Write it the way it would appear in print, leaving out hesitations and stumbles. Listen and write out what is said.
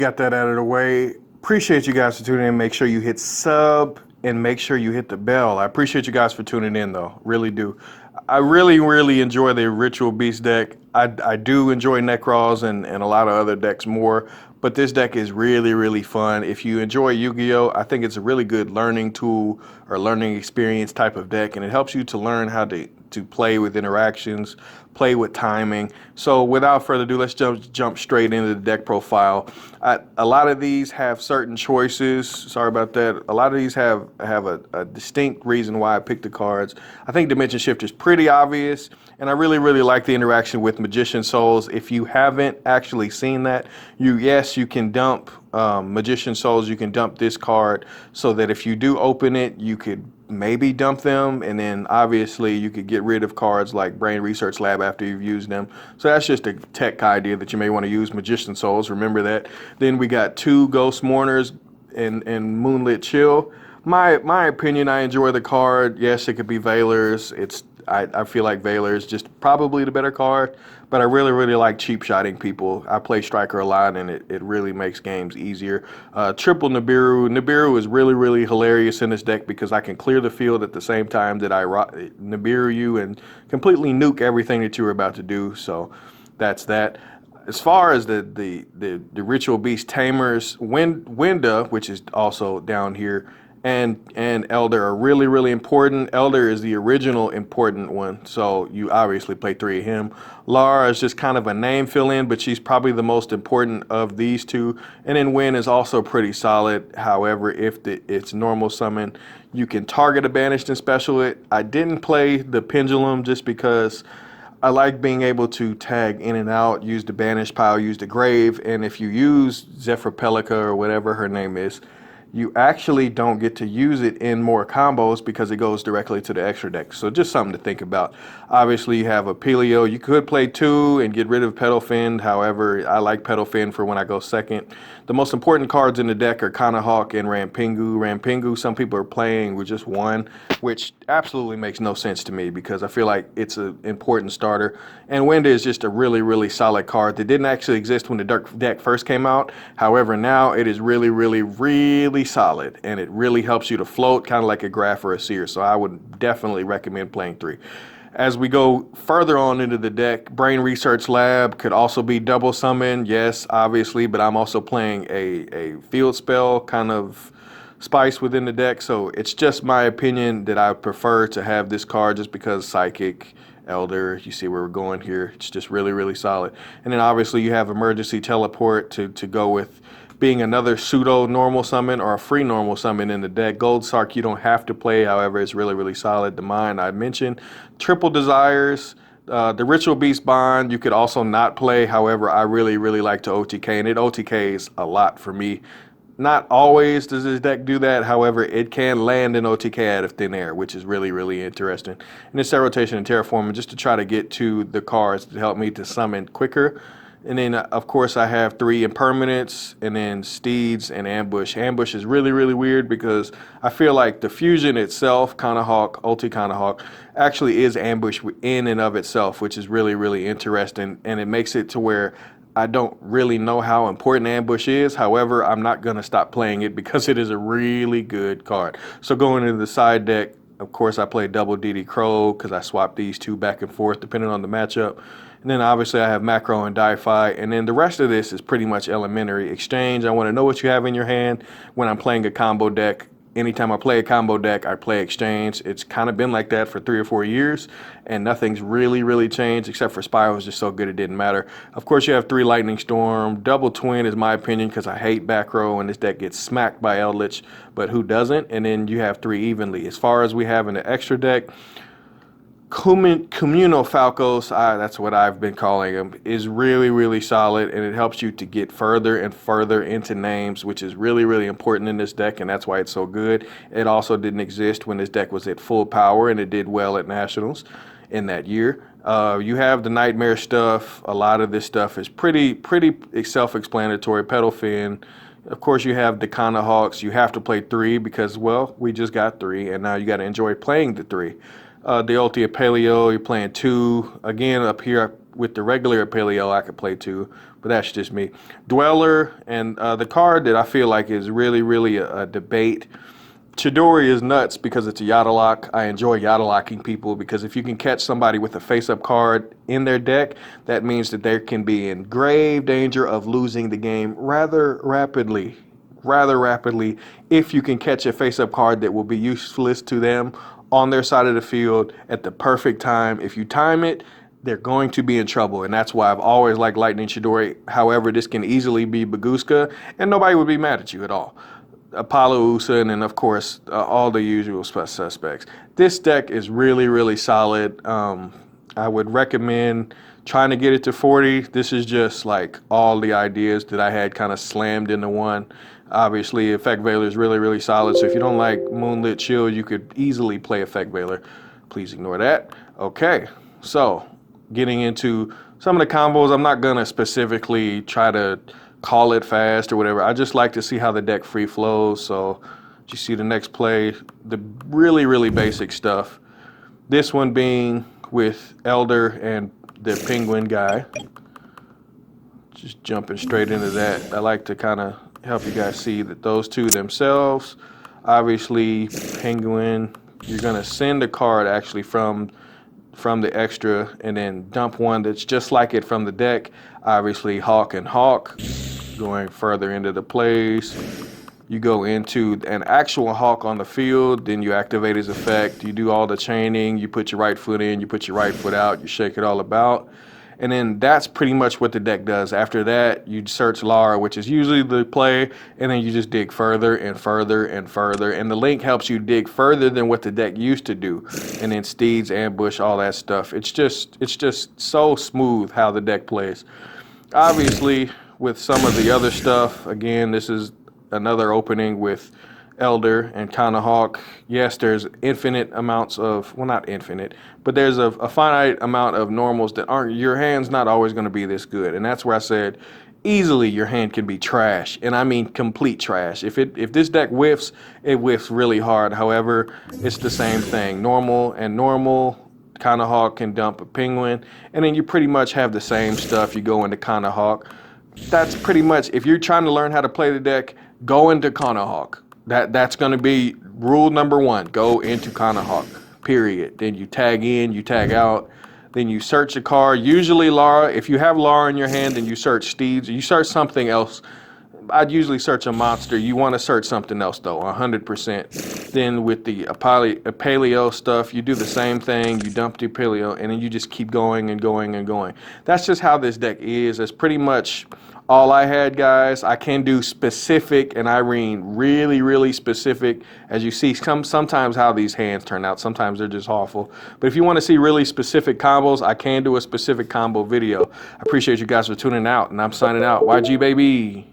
got that out of the way. Appreciate you guys for tuning in. Make sure you hit sub and make sure you hit the bell. I appreciate you guys for tuning in, though. Really do. I really, really enjoy the Ritual Beast deck. I do enjoy Necrons and a lot of other decks more, but this deck is really, really fun. If you enjoy Yu-Gi-Oh, I think it's a really good learning tool or learning experience type of deck, and it helps you to learn how to play with interactions, play with timing. So without further ado, let's jump straight into the deck profile. A lot of these have certain choices. Sorry about that. A lot of these have a distinct reason why I picked the cards. I think Dimension Shift is pretty obvious, and I really, really like the interaction with Magician Souls. If you haven't actually seen that, yes, you can dump Magician Souls. You can dump this card so that if you do open it, you could maybe dump them, and then obviously you could get rid of cards like Brain Research Lab after you've used them. So that's just a tech idea that you may want to use Magician Souls. Remember that. Then we got 2 Ghost Mourners and Moonlit Chill. My opinion, I enjoy the card. Yes, it could be Veilers. I feel like Veiler is just probably the better card, but I really, really like cheap shotting people. I play Striker a lot, and it really makes games easier. Triple Nibiru. Nibiru is really, really hilarious in this deck because I can clear the field at the same time that I Nibiru you and completely nuke everything that you were about to do. So that's that. As far as the Ritual Beast Tamers, Winda, which is also down here, and Elder are really, really important. Elder is the original important one, so you obviously play 3 of him. Lara is just kind of a name fill-in, but she's probably the most important of these 2. And then Win is also pretty solid. However, if it's normal summon, you can target a banished and special it. I didn't play the Pendulum just because I like being able to tag in and out, use the banished pile, use the grave, and if you use Zephyr Pelica or whatever her name is, you actually don't get to use it in more combos because it goes directly to the extra deck. So just something to think about. Obviously, you have a Pelio. You could play 2 and get rid of Pedalfin. However, I like Pedalfin for when I go second. The most important cards in the deck are Kanahawk and Rampingu. Rampingu, some people are playing with just 1, which absolutely makes no sense to me because I feel like it's an important starter. And Winda is just a really, really solid card that didn't actually exist when the deck first came out. However, now it is really, really, really solid, and it really helps you to float, kind of like a Graph or a Seer. So I would definitely recommend playing 3. As we go further on into the deck, Brain Research Lab could also be double summon, yes, obviously, but I'm also playing a field spell kind of spice within the deck, so it's just my opinion that I prefer to have this card just because Psychic, Elder, you see where we're going here, it's just really, really solid. And then obviously you have Emergency Teleport to go with being another pseudo normal summon or a free normal summon in the deck. Gold Sark you don't have to play, however, it's really, really solid. The Mine I mentioned. Triple Desires, the Ritual Beast Bond you could also not play, however, I really, really like to OTK, and it OTKs a lot for me. Not always does this deck do that, however, it can land an OTK out of thin air, which is really, really interesting. And it's Rotation and Terraforming just to try to get to the cards to help me to summon quicker. And then, of course, I have 3 Impermanents, and then Steeds and Ambush. Ambush is really, really weird because I feel like the fusion itself, Kanahawk, Ulti Kanahawk, actually is Ambush in and of itself, which is really, really interesting. And it makes it to where I don't really know how important Ambush is. However, I'm not going to stop playing it because it is a really good card. So going into the side deck, of course, I play double DD Crow because I swap these 2 back and forth depending on the matchup. And then obviously I have Macro and Di-Fi, and then the rest of this is pretty much elementary. Exchange, I want to know what you have in your hand when I'm playing a combo deck. Anytime I play a combo deck, I play Exchange. It's kind of been like that for 3 or 4 years, and nothing's really, really changed except for Spyro was just so good it didn't matter. Of course, you have 3 Lightning Storm. Double Twin is my opinion because I hate back row, and this deck gets smacked by Eldritch, but who doesn't? And then you have 3 Evenly. As far as we have in the extra deck, Communal Falcos, that's what I've been calling them, is really, really solid, and it helps you to get further and further into names, which is really, really important in this deck, and that's why it's so good. It also didn't exist when this deck was at full power, and it did well at Nationals in that year. You have the Nightmare stuff. A lot of this stuff is pretty self-explanatory. Pedalfin. Of course, you have the Kanahawks. You have to play 3 because, well, we just got 3, and now you got to enjoy playing the 3. The Ulti Paleo, you're playing 2. Again, up here with the regular Paleo, I could play 2. but that's just me. Dweller, and the card that I feel like is really a debate. Chidori is nuts because it's a Yada lock. I enjoy Yada locking people because if you can catch somebody with a face-up card in their deck, that means that they can be in grave danger of losing the game rather rapidly if you can catch a face-up card that will be useless to them on their side of the field at the perfect time. If you time it, they're going to be in trouble, and that's why I've always liked Lightning Chidori. However, this can easily be Bagooska, and nobody would be mad at you at all. Apollo Usa, and of course, all the usual suspects. This deck is really solid. I would recommend trying to get it to 40. This is just like all the ideas that I had kind of slammed into one. Obviously, Effect Veiler is really solid, so if you don't like Moonlit Shield, you could easily play Effect Veiler. Please ignore that. Okay, so getting into some of the combos, I'm not going to specifically try to call it fast or whatever. I just like to see how the deck free flows. So you see the next play, the really basic stuff. This one being with Elder and the Penguin guy. Just jumping straight into that. I like to kind of help you guys see that those two themselves, obviously Penguin, you're gonna send a card actually from the extra and then dump one that's just like it from the deck. Obviously Hawk and Hawk. Going further into the plays, you go into an actual Hawk on the field, then you activate his effect, you do all the chaining, you put your right foot in, you put your right foot out, you shake it all about, and then that's pretty much what the deck does. After that, you search Lara, which is usually the play, and then you just dig further and further and further, and the link helps you dig further than what the deck used to do, and then Steeds, Ambush, all that stuff. It's just so smooth how the deck plays. Obviously, with some of the other stuff, again, this is another opening with Elder and Kana Hawk. Yes, there's infinite amounts of, well, not infinite, but there's a finite amount of normals that aren't, your hand's not always going to be this good. And that's where I said, easily your hand can be trash. And I mean complete trash. If this deck whiffs, it whiffs really hard. However, it's the same thing. Normal and normal. Kana Hawk can dump a Penguin. And then you pretty much have the same stuff. You go into Kana Hawk. That's pretty much, if you're trying to learn how to play the deck, go into Kana Hawk. That's going to be rule number one. Go into Kana Hawk, period. Then you tag in, you tag out. Then you search a card. Usually Lara, if you have Lara in your hand, then you search Steeds. You search something else. I'd usually search a monster. You want to search something else, though, 100%. Then with the Paleo stuff, you do the same thing. You dump the Paleo, and then you just keep going and going and going. That's just how this deck is. That's pretty much all I had, guys. I can do specific, and Irene, really specific. As you see, sometimes how these hands turn out. Sometimes they're just awful. But if you want to see really specific combos, I can do a specific combo video. I appreciate you guys for tuning out, and I'm signing out. YG, baby.